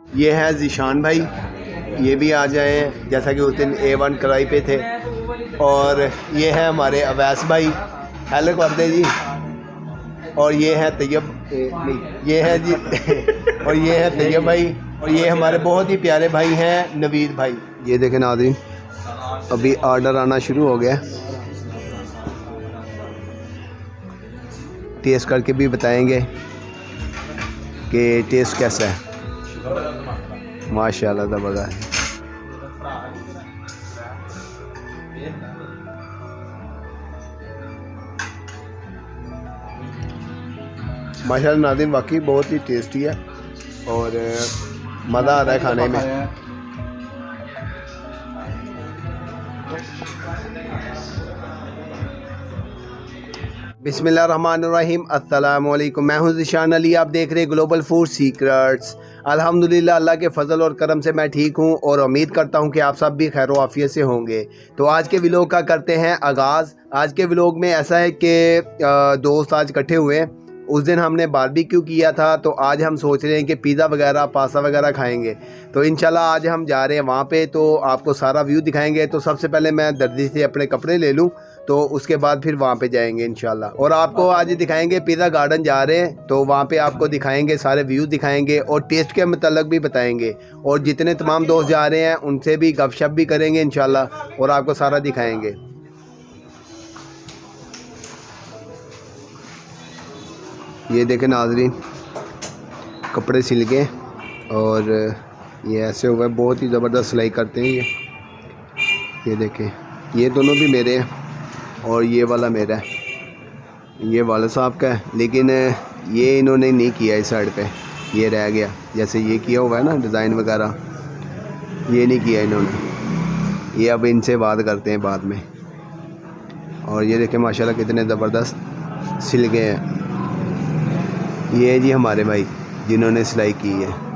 ये है ज़ीशान भाई, ये भी आ जाए जैसा कि उस दिन A1 कढ़ाई पे थे। और ये है हमारे अवैस भाई, हेलो कर दे जी। और ये है तैयब नहीं, ये है जी और ये है तैयब भाई। और ये हमारे बहुत ही प्यारे भाई हैं नवीद भाई। ये देखें नाज़रीन, अभी ऑर्डर आना शुरू हो गया। टेस्ट करके भी बताएंगे कि टेस्ट कैसा है। माशाल्लाह ज़बरदस्त। माशाल्लाह नाज़रीन, वाकई बहुत ही टेस्टी है और मज़ा आ रहा है खाने में। बिस्मिल्लाहिर्रहमानिर्रहीम, अस्सलामु अलैकुम। मैं हूं ज़ीशान अली, आप देख रहे हैं ग्लोबल फूड सीक्रेट्स। अल्हम्दुलिल्लाह, अल्लाह के फ़ज़ल और करम से मैं ठीक हूं और उम्मीद करता हूं कि आप सब भी खैर आफ़ियत से होंगे। तो आज के व्लॉग का करते हैं आगाज़। आज के व्लॉग में ऐसा है कि दोस्त आज इकट्ठे हुए। उस दिन हमने बारबेक्यू किया था, तो आज हम सोच रहे हैं कि पिज़्ज़ा वगैरह पास्ता वगैरह खाएंगे। तो इंशाल्लाह आज हम जा रहे हैं वहाँ पे, तो आपको सारा व्यू दिखाएंगे। तो सबसे पहले मैं दर्जी से अपने कपड़े ले लूँ, तो उसके बाद फिर वहाँ पे जाएंगे इंशाल्लाह। और आपको आज दिखाएंगे पिज़्ज़ा गार्डन जा रहे हैं, तो वहाँ पे आपको दिखाएंगे, सारे व्यू दिखाएंगे और टेस्ट के मतलब भी बताएंगे। और जितने तमाम दोस्त जा रहे हैं उनसे भी गपशप भी करेंगे इंशाल्लाह और आपको सारा दिखाएंगे। ये देखें नाज़रीन, कपड़े सिल गए और ये ऐसे हुआ है, बहुत ही ज़बरदस्त सिलाई करते हैं ये देखें। ये दोनों भी मेरे हैं और ये वाला मेरा है, ये वाले साहब का है, लेकिन ये इन्होंने नहीं किया इस साइड पे, ये रह गया। जैसे ये किया हुआ है ना डिज़ाइन वगैरह, ये नहीं किया इन्होंने, ये अब इनसे बात करते हैं बाद में। और ये देखें माशाल्लाह कितने ज़बरदस्त सिल गए हैं। ये जी हमारे भाई जिन्होंने सिलाई की है।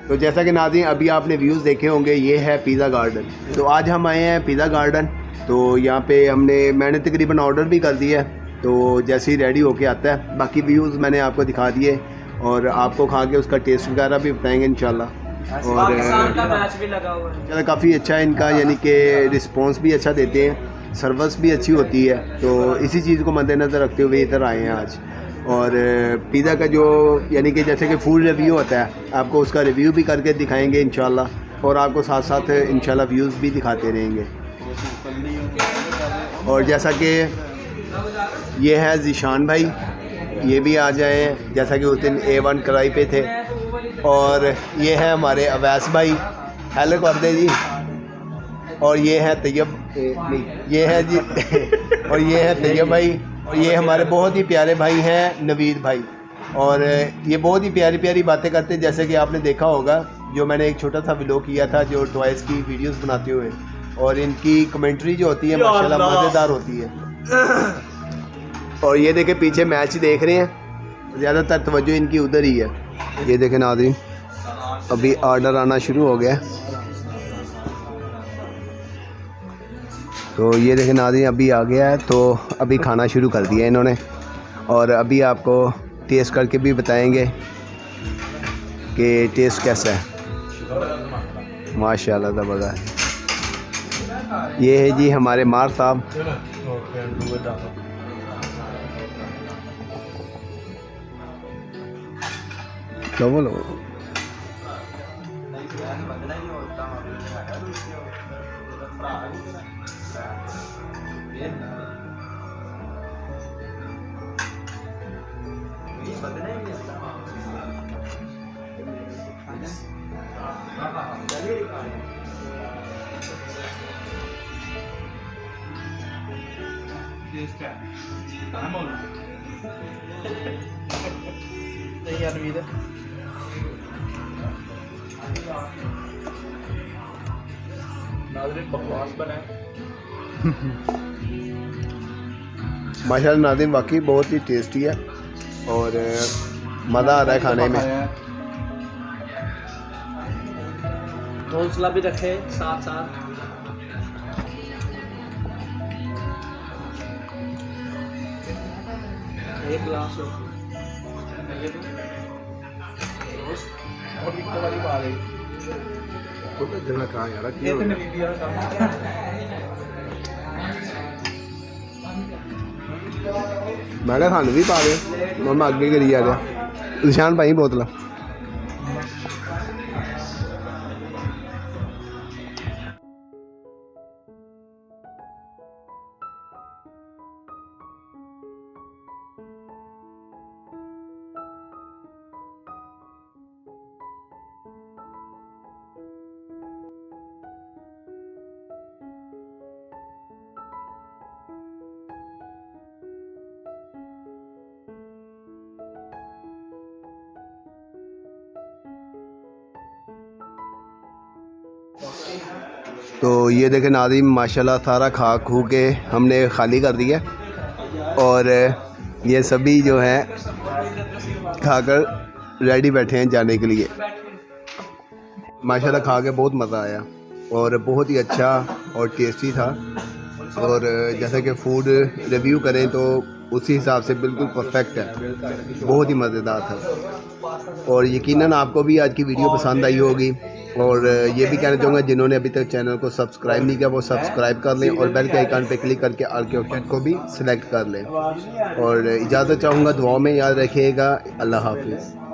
तो जैसा कि नाज़रीन अभी आपने व्यूज़ देखे होंगे, ये है पिज़्ज़ा गार्डन। तो आज हम आए हैं पिज़्ज़ा गार्डन। तो यहाँ पे मैंने तकरीबन ऑर्डर भी कर दिया है, तो जैसे ही रेडी होके आता है बाकी व्यूज़ मैंने आपको दिखा दिए और आपको खा के उसका टेस्ट वगैरह भी बताएंगे इंशाल्लाह। और चलो काफ़ी अच्छा है इनका, यानी कि रिस्पॉन्स भी अच्छा देते हैं, सर्विस भी अच्छी होती है। तो इसी चीज़ को मद्देनज़र रखते हुए इधर आए हैं आज। और पिज़्ज़ा का जो यानी कि जैसे कि फूड रिव्यू होता है, आपको उसका रिव्यू भी करके दिखाएंगे इंशाल्लाह और आपको साथ साथ इंशाल्लाह व्यूज़ भी दिखाते रहेंगे। और जैसा कि ये है ज़ीशान भाई, ये भी आ जाए जैसा कि उस दिन A1 कढ़ाई पे थे। और ये है हमारे अवैस भाई, हेलो कर दे जी। और ये है तैयब नहीं, ये है जी और ये है तैयब भाई। और ये हमारे बहुत ही प्यारे भाई हैं नवीद भाई। और ये बहुत ही प्यारी प्यारी बातें करते हैं, जैसे कि आपने देखा होगा जो मैंने एक छोटा सा व्लॉग किया था जो टॉयज़ की वीडियोस बनाते हुए, और इनकी कमेंट्री जो होती है माशाल्लाह मज़ेदार होती है। और ये देखें पीछे मैच देख रहे हैं, ज़्यादातर तवज्जो इनकी उधर ही है। ये देखें नाज़रीन, अभी ऑर्डर आना शुरू हो गया। तो ये देखें नाज़रीन अभी आ गया है, तो अभी खाना शुरू कर दिया इन्होंने और अभी आपको टेस्ट करके भी बताएंगे कि टेस्ट कैसा है। माशाल्लाह ज़बरदस्त। ये है जी हमारे मार साहब। लो बोलो। माशाल्लाह नाज़रीन वाकई बहुत ही टेस्टी है और मज़ा आ रहा है खाने में। हौसला भी रखे साथ साथ। एक गिलास मैं खाने भी पा दे मैं अगे करी जा रहा निशान भाई बोतल। तो ये देखें नाज़रीन माशाल्लाह सारा खा खू के हमने खाली कर दिया और ये सभी जो हैं खाकर रेडी बैठे हैं जाने के लिए। माशाल्लाह खा के बहुत मज़ा आया और बहुत ही अच्छा और टेस्टी था और जैसा कि फूड रिव्यू करें तो उसी हिसाब से बिल्कुल परफेक्ट है, बहुत ही मज़ेदार था। और यकीनन आपको भी आज की वीडियो पसंद आई होगी और ये भी कहना चाहूँगा जिन्होंने अभी तक चैनल को सब्सक्राइब नहीं किया वो सब्सक्राइब कर लें और बेल के आइकन पे क्लिक करके ऑल के ऑप्शन को भी सिलेक्ट कर लें और इजाज़त चाहूँगा, दुआओं में याद रखिएगा। अल्लाह हाफिज़।